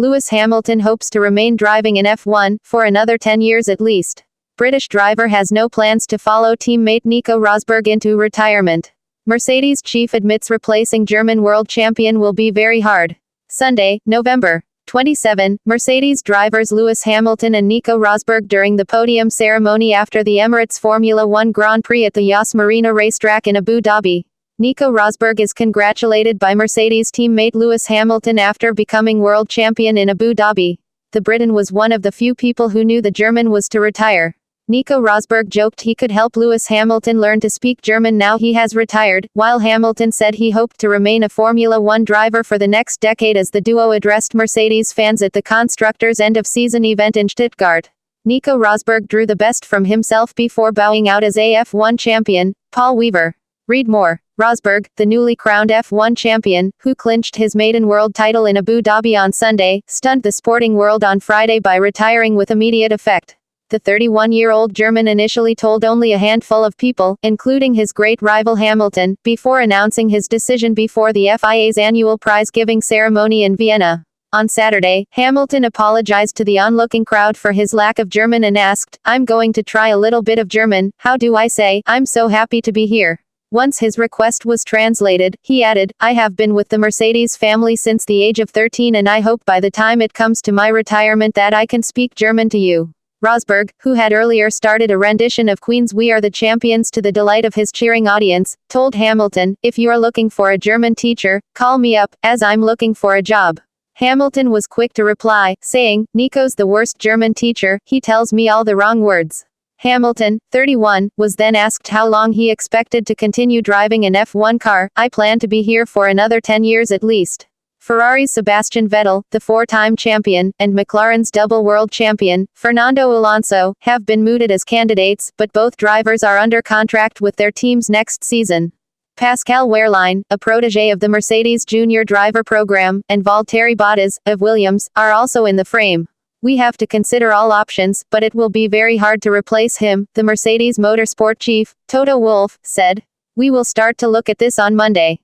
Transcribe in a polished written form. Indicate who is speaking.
Speaker 1: Lewis Hamilton hopes to remain driving in F1 for another 10 years at least. British driver has no plans to follow teammate Nico Rosberg into retirement. Mercedes chief admits replacing German world champion will be very hard. Sunday, November 27, Mercedes drivers Lewis Hamilton and Nico Rosberg during the podium ceremony after the Emirates Formula One Grand Prix at the Yas Marina racetrack in Abu Dhabi. Nico Rosberg is congratulated by Mercedes teammate Lewis Hamilton after becoming world champion in Abu Dhabi. The Briton was one of the few people who knew the German was to retire. Nico Rosberg joked he could help Lewis Hamilton learn to speak German now he has retired, while Hamilton said he hoped to remain a Formula One driver for the next decade as the duo addressed Mercedes fans at the constructors' end-of-season event in Stuttgart. Nico Rosberg drew the best from himself before bowing out as F1 champion, Paul Weaver. Read more. Rosberg, the newly crowned F1 champion, who clinched his maiden world title in Abu Dhabi on Sunday, stunned the sporting world on Friday by retiring with immediate effect. The 31-year-old German initially told only a handful of people, including his great rival Hamilton, before announcing his decision before the FIA's annual prize-giving ceremony in Vienna. On Saturday, Hamilton apologized to the onlooking crowd for his lack of German and asked, "I'm going to try a little bit of German, how do I say, I'm so happy to be here." Once his request was translated, he added, "I have been with the Mercedes family since the age of 13 and I hope by the time it comes to my retirement that I can speak German to you." Rosberg, who had earlier started a rendition of Queen's "We Are the Champions" to the delight of his cheering audience, told Hamilton, "If you're looking for a German teacher, call me up, as I'm looking for a job." Hamilton was quick to reply, saying, "Nico's the worst German teacher, he tells me all the wrong words." Hamilton, 31, was then asked how long he expected to continue driving an F1 car. "I plan to be here for another 10 years at least." Ferrari's Sebastian Vettel, the four-time champion, and McLaren's double world champion, Fernando Alonso, have been mooted as candidates, but both drivers are under contract with their teams next season. Pascal Wehrlein, a protégé of the Mercedes junior driver program, and Valtteri Bottas, of Williams, are also in the frame. "We have to consider all options, but it will be very hard to replace him," the Mercedes motorsport chief, Toto Wolff, said. "We will start to look at this on Monday."